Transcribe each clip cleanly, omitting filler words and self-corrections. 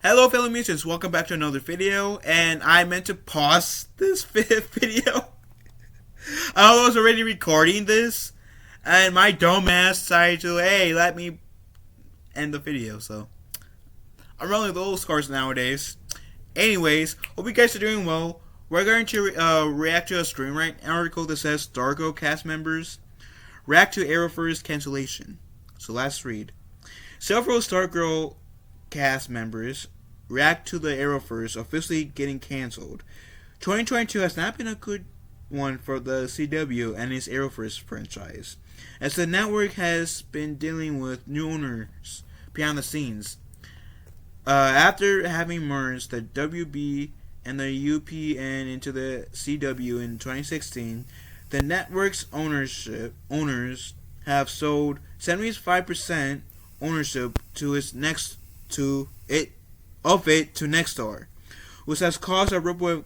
Hello fellow musicians, welcome back to another video, and I meant to pause this video. I was already recording this, and my dumbass decided to, hey, let me end the video, so. I'm rolling those scars nowadays. Anyways, hope you guys are doing well. We're going to react to a Screenwrite article that says Stargirl cast members react to Arrowverse cancellation. So let's read. Several Stargirl cast members react to the Arrowverse officially getting cancelled. 2022 has not been a good one for the CW and its Arrowverse franchise, as the network has been dealing with new owners behind the scenes. After having merged the WB and the UPN into the CW in 2016, the network's owners have sold 75% ownership to Nexstar, which has caused a ripple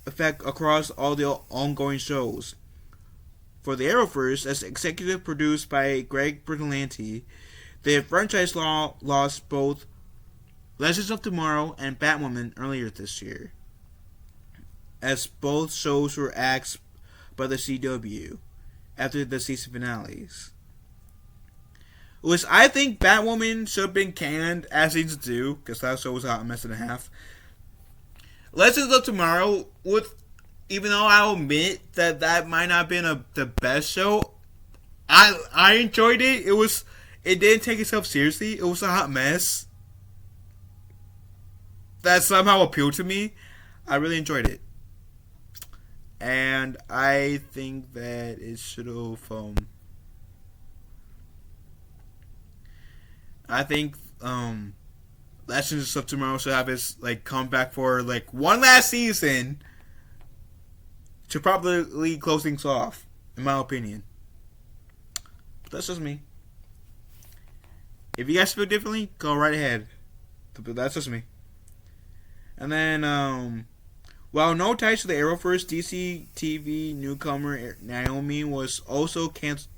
effect across all the ongoing shows. For the Arrowverse, as executive produced by Greg Berlanti, the franchise lost both Legends of Tomorrow and Batwoman earlier this year, as both shows were axed by the CW after the season finales. Which I think Batwoman should have been canned as season 2, because that show was a hot mess and a half. Legends of Tomorrow, even though I'll admit that might not have been the best show, I enjoyed it. It didn't take itself seriously. It was a hot mess that somehow appealed to me. I really enjoyed it, and I think that it should have. I think Legends of Tomorrow should have its come back for one last season to probably close things off, in my opinion. But that's just me. If you guys feel differently, go right ahead. But that's just me. And then, while no ties to the Arrowverse, DC TV newcomer Naomi was also canceled.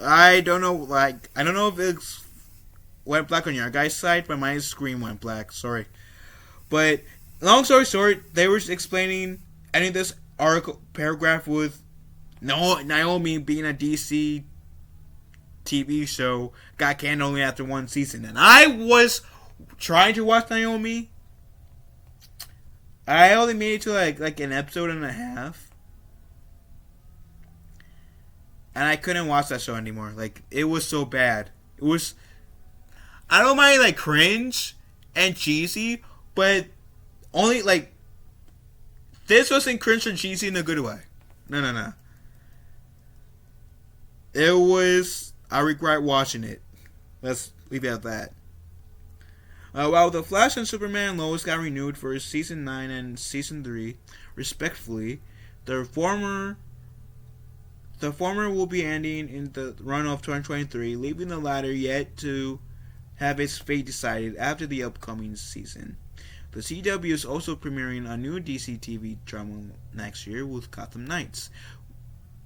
I don't know if it went black on your guys' side, but my screen went black. Sorry. But, long story short, they were explaining, ending this article paragraph with Naomi being a DC TV show got canned only after one season. And I was trying to watch Naomi. I only made it to like an episode and a half, and I couldn't watch that show anymore. It was so bad. It was, I don't mind cringe and cheesy, but only this wasn't cringe and cheesy in a good way. No. It was, I regret watching it. Let's leave it at that. While The Flash and Superman Lois got renewed for Season 9 and Season 3, respectively, the former will be ending in the run of 2023, leaving the latter yet to have its fate decided after the upcoming season. The CW is also premiering a new DC TV drama next year with Gotham Knights,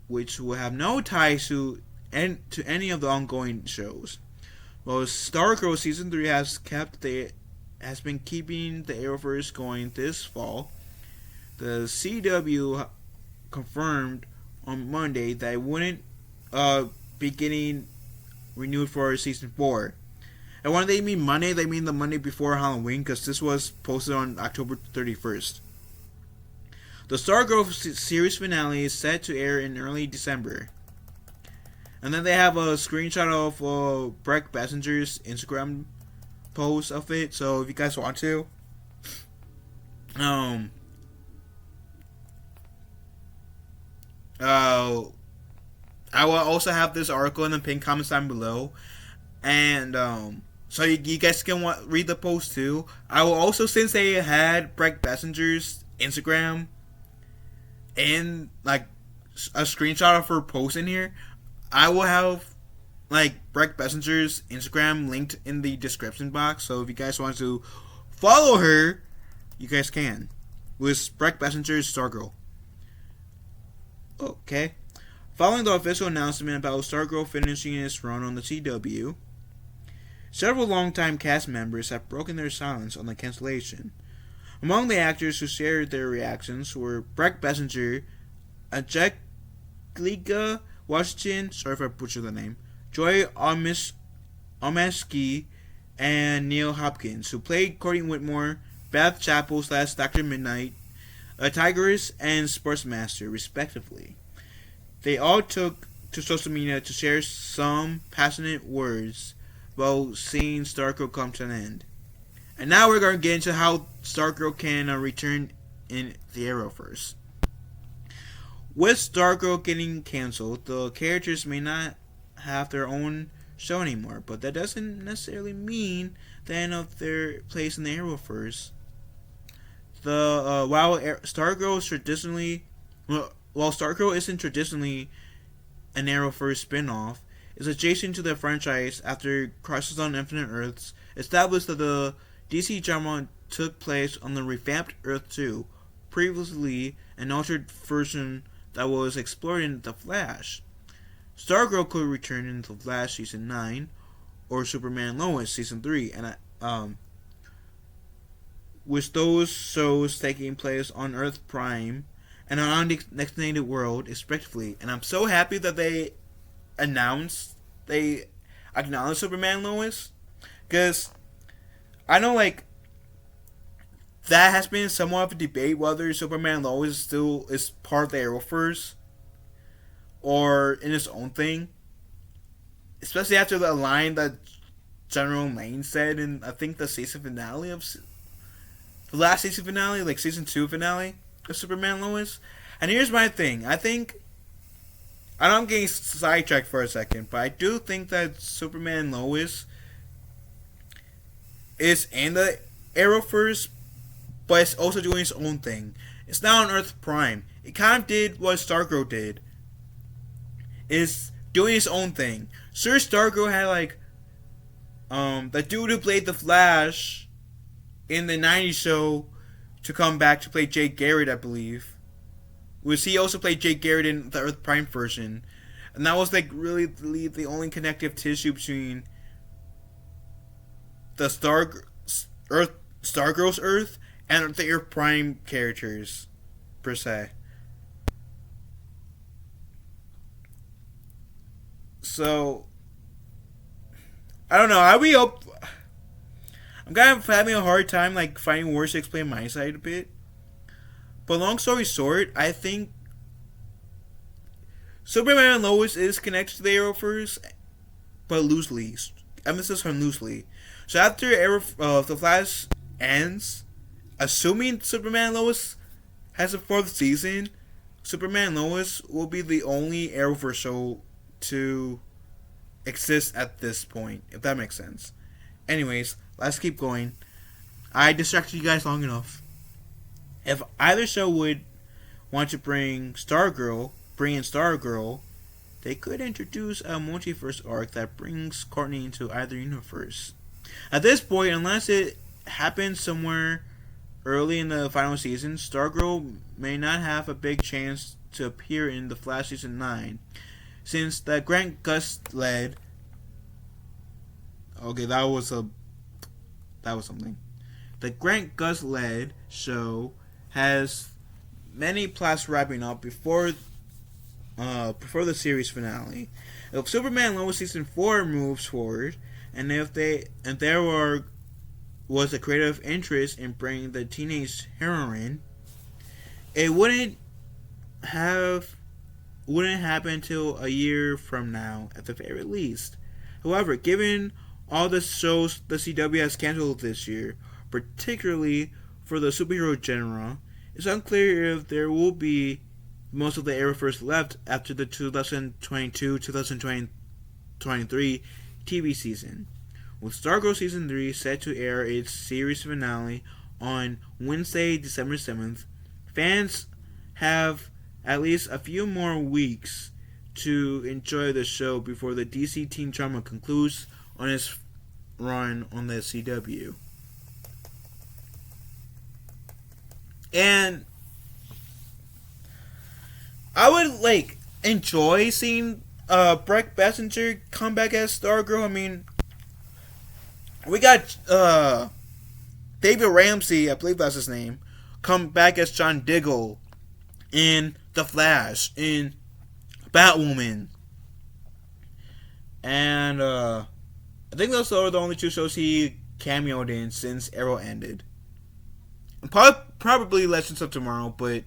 which will have no ties to any of the ongoing shows. Well, Stargirl Season 3 has been keeping the Arrowverse going this fall. The CW confirmed on Monday that it wouldn't be getting renewed for Season 4. And when they mean Monday, they mean the Monday before Halloween, because this was posted on October 31st. The Stargirl series finale is set to air in early December. And then they have a screenshot of Breck Bessinger's Instagram post of it. So if you guys want to, I will also have this article in the pinned comments down below, and so you guys can read the post too. I will also, since they had Breck Bessinger's Instagram and a screenshot of her post in here, I will have Breck Bessinger's Instagram linked in the description box. So if you guys want to follow her, you guys can. With Breck Bessinger's Stargirl. Okay. Following the official announcement about Stargirl finishing its run on the CW, Several longtime cast members have broken their silence on the cancellation. Among the actors who shared their reactions were Brett Bessinger, Angelica Washington, sorry if I butchered the name, Joy Omeski, and Neil Hopkins, who played Courtney Whitmore, Beth Chappell / Dr. Midnight, a Tigress, and Sportsmaster, respectively. They all took to social media to share some passionate words about seeing Stargirl come to an end. And now we're going to get into how Stargirl can return in the Arrowverse. With Stargirl getting cancelled, the characters may not have their own show anymore, but that doesn't necessarily mean the end of their place in the Arrowverse. While Stargirl isn't traditionally an Arrowverse spin-off, is adjacent to the franchise after Crisis on Infinite Earths established that the DC drama took place on the revamped Earth 2, previously an altered version that was explored in The Flash. Stargirl could return in The Flash Season 9 or Superman Lois Season 3, and with those shows taking place on Earth Prime and on the Next Native World, respectively. And I'm so happy that they acknowledged Superman Lois, because I know, like, that has been somewhat of a debate whether Superman Lois still is part of the Arrowverse or in its own thing. Especially after the line that General Lane said in, I think, the season finale of the last season finale, like season 2 finale of Superman Lois. And here's my thing. I know I'm getting sidetracked for a second, but I do think that Superman Lois is in the Arrowverse, but it's also doing its own thing. It's now on Earth Prime. It kind of did what Stargirl did. It's doing its own thing. Sure, Stargirl had, like, the dude who played the Flash in the 90s show to come back to play Jake Garrett, I believe. He also played Jake Garrett in the Earth Prime version. And that was, like, really the only connective tissue between the Stargirl's Earth and the Earth Prime characters, per se. So, I don't know. I'm kind of having a hard time, like, finding words to explain my side a bit. But long story short, I think Superman and Lois is connected to the Arrowverse, but loosely. Emphasis on loosely. So after The Flash ends, assuming Superman and Lois has a 4th season, Superman and Lois will be the only Arrowverse show to exist at this point, if that makes sense. Anyways, let's keep going. I distracted you guys long enough. If either show would want to bring in Stargirl, they could introduce a multiverse arc that brings Courtney into either universe. At this point, unless it happens somewhere early in the final season, Stargirl may not have a big chance to appear in The Flash Season 9, since the Grant Gust led... Okay, that was something. The Grant Gust led show has many plots wrapping up before the series finale. If Superman Lois Season 4 moves forward, and there was a creative interest in bringing the teenage heroine, it wouldn't happen until a year from now, at the very least. However, given all the shows the CW has canceled this year, particularly for the superhero genre, it's unclear if there will be most of the Arrowverse left after the 2022-2023 TV season, with Stargirl Season 3 set to air its series finale on Wednesday, December 7th. Fans have at least a few more weeks to enjoy the show before the DC teen drama concludes on its run on the CW. And I would, like, enjoy seeing Brett Bessinger come back as Stargirl. I mean, We got David Ramsey, I believe that's his name, come back as John Diggle in The Flash, in Batwoman, and I think those are the only two shows he cameoed in since Arrow ended. Probably Legends of Tomorrow, but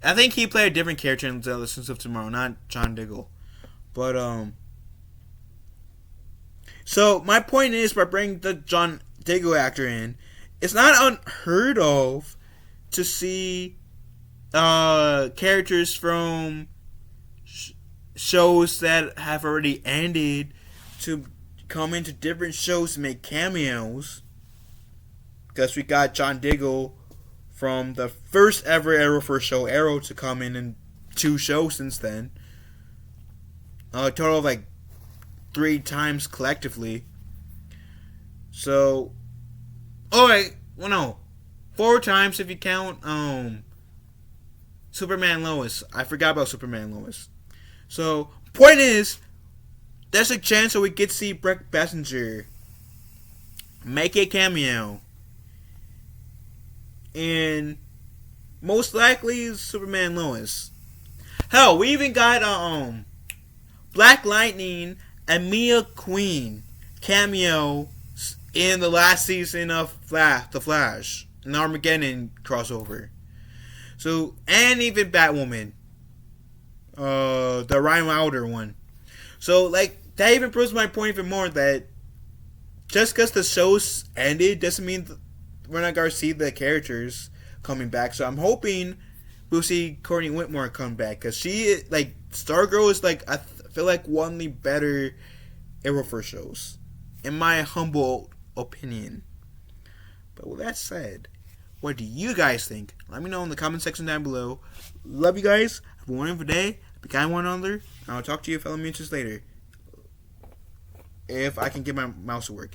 I think he played a different character in Legends of Tomorrow, not John Diggle. But so my point is, by bringing the John Diggle actor in, it's not unheard of to see characters from shows that have already ended to come into different shows to make cameos. Because we got John Diggle from the first ever Arrowverse show, Arrow, to come in 2 shows since then. A total of like 3 times collectively. So, oh wait, well no, 4 times if you count Superman Lois. I forgot about Superman Lois. So, point is, there's a chance that we get to see Brett Bessinger make a cameo in most likely Superman Lois. Hell, we even got Black Lightning and Mia Queen cameo in the last season of The Flash, an Armageddon crossover. So, and even Batwoman, the Ryan Wilder one. So, like, that even proves my point even more, that just because the show's ended doesn't mean we're not going to see the characters coming back. So I'm hoping we'll see Courtney Whitmore come back, because she, like, Stargirl is, like, I feel like one of the better Arrowverse shows, in my humble opinion. But with that said, what do you guys think? Let me know in the comment section down below. Love you guys. Have a wonderful day. Be kind one another. And I'll talk to you fellow mutants later, if I can get my mouse to work.